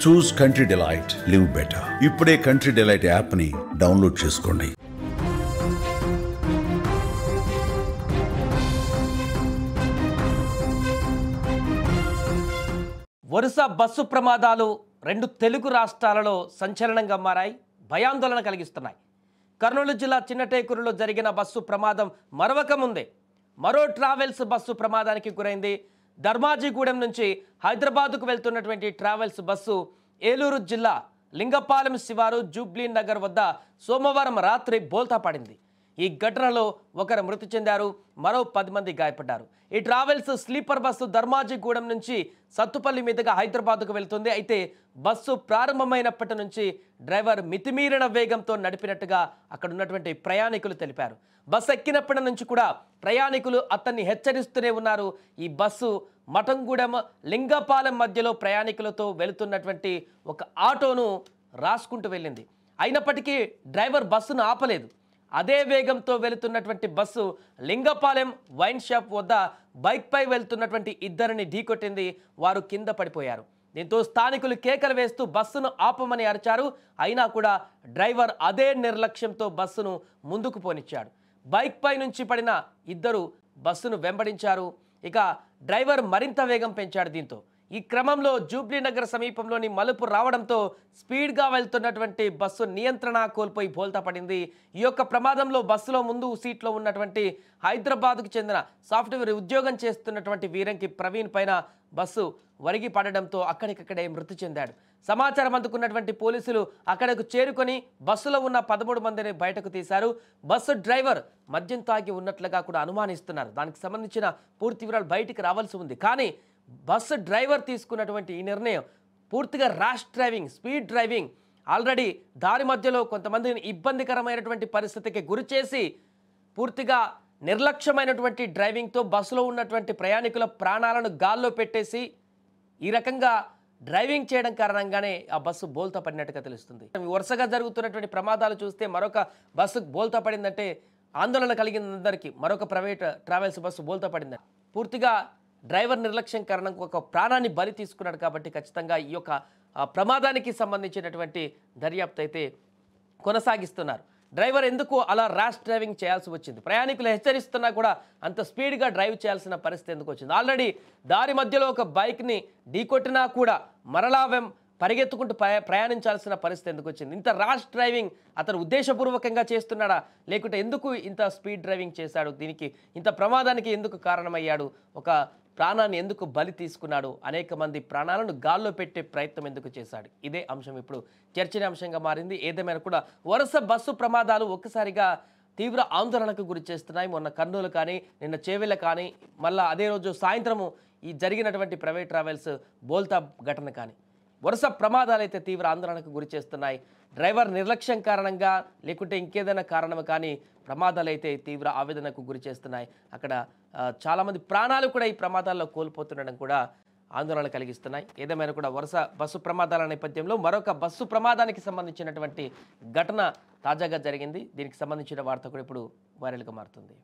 చూస్ country delight, live better. ఇప్పుడే country delight app ని download చేసుకోండి. వరుస బస్సు ప్రమాదాలు రెండు తెలుగు రాష్ట్రాలలో సంచలనంగా మారాయి, భయాందోళన కలిగిస్తున్నాయి. కర్నూలు జిల్లా చిన్నటేకూరులో జరిగిన బస్సు ప్రమాదం మరవక ముందే మరో ట్రావెల్స్ బస్సు ప్రమాదానికి గురైంది. ధర్మాజిగూడెం నుంచి హైదరాబాద్కు వెళ్తున్నటువంటి ట్రావెల్స్ బస్సు ఏలూరు జిల్లా లింగపాలెం శివారు జూబ్లీ నగర్ వద్ద సోమవారం రాత్రి బోల్తా పడింది. ఈ ఘటనలో ఒకరు మృతి చెందారు, మరో 10 మంది గాయపడ్డారు. ఈ ట్రావెల్స్ స్లీపర్ బస్సు ధర్మాజిగూడెం నుంచి సత్తుపల్లి మీదుగా హైదరాబాద్కు వెళ్తుంది. అయితే బస్సు ప్రారంభమైనప్పటి నుంచి డ్రైవర్ మితిమీరిన వేగంతో నడిపినట్టుగా అక్కడ ఉన్నటువంటి ప్రయాణికులు తెలిపారు. బస్సు ఎక్కినప్పటి నుంచి కూడా ప్రయాణికులు అతన్ని హెచ్చరిస్తూనే ఉన్నారు. ఈ బస్సు మఠంగూడెం లింగపాలెం మధ్యలో ప్రయాణికులతో వెళుతున్నటువంటి ఒక ఆటోను రాసుకుంటూ వెళ్ళింది. అయినప్పటికీ డ్రైవర్ బస్సును ఆపలేదు. అదే వేగంతో వెళుతున్నటువంటి బస్సు లింగపాలెం వైన్ షాప్ వద్ద బైక్పై వెళ్తున్నటువంటి ఇద్దరిని ఢీకొట్టింది. వారు కింద పడిపోయారు. దీంతో స్థానికులు కేకలు వేస్తూ బస్సును ఆపమని అరిచారు. అయినా కూడా డ్రైవర్ అదే నిర్లక్ష్యంతో బస్సును ముందుకు పోనిచ్చాడు. బైక్పై నుంచి పడిన ఇద్దరు బస్సును వెంబడించారు. ఇక డ్రైవర్ మరింత వేగం పెంచాడు. దీంతో ఈ క్రమంలో జూబ్లీ నగర్ సమీపంలోని మలుపు రావడంతో స్పీడ్గా వెళ్తున్నటువంటి బస్సు నియంత్రణ కోల్పోయి బోల్తా పడింది. ఈ యొక్క ప్రమాదంలో బస్సులో ముందు సీట్లో ఉన్నటువంటి హైదరాబాద్కు చెందిన సాఫ్ట్వేర్ ఉద్యోగం చేస్తున్నటువంటి వీరంకి ప్రవీణ్ పైన బస్సు వరిగి పడడంతో అక్కడికక్కడే మృతి చెందాడు. సమాచారం అందుకున్నటువంటి పోలీసులు అక్కడకు చేరుకొని బస్సులో ఉన్న 13 మందిని బయటకు తీశారు. బస్సు డ్రైవర్ మద్యం తాగి ఉన్నట్లుగా కూడా అనుమానిస్తున్నారు. దానికి సంబంధించిన పూర్తి వివరాలు బయటికి రావాల్సి ఉంది. కానీ బస్సు డ్రైవర్ తీసుకున్నటువంటి ఈ నిర్ణయం పూర్తిగా rash driving, speed driving. Already దారి మధ్యలో కొంతమందిని ఇబ్బందికరమైనటువంటి పరిస్థితికి గురి చేసి పూర్తిగా నిర్లక్ష్యమైనటువంటి డ్రైవింగ్తో బస్సులో ఉన్నటువంటి ప్రయాణికుల ప్రాణాలను గాల్లో పెట్టేసి ఈ రకంగా డ్రైవింగ్ చేయడం కారణంగానే ఆ బస్సు బోల్తా పడినట్టుగా తెలుస్తుంది. వరుసగా జరుగుతున్నటువంటి ప్రమాదాలు చూస్తే మరొక బస్సు బోల్తా పడిందంటే ఆందోళన కలిగిన అందరికీ. మరొక ప్రైవేట్ ట్రావెల్స్ బస్సు బోల్తా పడింది. పూర్తిగా డ్రైవర్ నిర్లక్ష్యం కారణంగా ఒక ప్రాణాన్ని బలి తీసుకున్నాడు. కాబట్టి ఖచ్చితంగా ఈ యొక్క ప్రమాదానికి సంబంధించినటువంటి దర్యాప్తు అయితే కొనసాగిస్తున్నారు. డ్రైవర్ ఎందుకు అలా ర్యాష్ డ్రైవింగ్ చేయాల్సి వచ్చింది? ప్రయాణికులు హెచ్చరిస్తున్నా కూడా అంత స్పీడ్గా డ్రైవ్ చేయాల్సిన పరిస్థితి ఎందుకు వచ్చింది? ఆల్రెడీ దారి మధ్యలో ఒక బైక్ని ఢీకొట్టినా కూడా మరలా పరిగెత్తుకుంటూ ప్రయాణించాల్సిన పరిస్థితి ఎందుకు వచ్చింది? ఇంత ర్యాష్ డ్రైవింగ్ అతను ఉద్దేశపూర్వకంగా చేస్తున్నాడా, లేకుంటే ఎందుకు ఇంత స్పీడ్ డ్రైవింగ్ చేశాడు? దీనికి ఇంత ప్రమాదానికి ఎందుకు కారణమయ్యాడు? ఒక ప్రాణాన్ని ఎందుకు బలి తీసుకున్నాడు? అనేక మంది ప్రాణాలను గాల్లో పెట్టే ప్రయత్నం ఎందుకు చేశాడు? ఇదే అంశం ఇప్పుడు చర్చనీయాంశంగా మారింది. ఏదేమైనా కూడా వరుస బస్సు ప్రమాదాలు ఒక్కసారిగా తీవ్ర ఆందోళనకు గురి చేస్తున్నాయి. మొన్న కర్నూలు కానీ, నిన్న చేవెళ్ళ కానీ, మళ్ళీ అదే రోజు సాయంత్రము ఈ జరిగినటువంటి ప్రైవేట్ ట్రావెల్స్ బోల్తా ఘటన కానీ వరుస ప్రమాదాలు అయితే తీవ్ర ఆందోళనకు గురి చేస్తున్నాయి. డ్రైవర్ నిర్లక్ష్యం కారణంగా లేకుంటే ఇంకేదైనా కారణం కానీ ప్రమాదాలు అయితే తీవ్ర ఆవేదనకు గురి చేస్తున్నాయి. అక్కడ చాలామంది ప్రాణాలు కూడా ఈ ప్రమాదాల్లో కోల్పోతుండడం కూడా ఆందోళన కలిగిస్తున్నాయి. ఏదేమైనా కూడా వరుస బస్సు ప్రమాదాల నేపథ్యంలో మరొక బస్సు ప్రమాదానికి సంబంధించినటువంటి ఘటన తాజాగా జరిగింది. దీనికి సంబంధించిన వార్త కూడా ఇప్పుడు వైరల్గా మారుతుంది.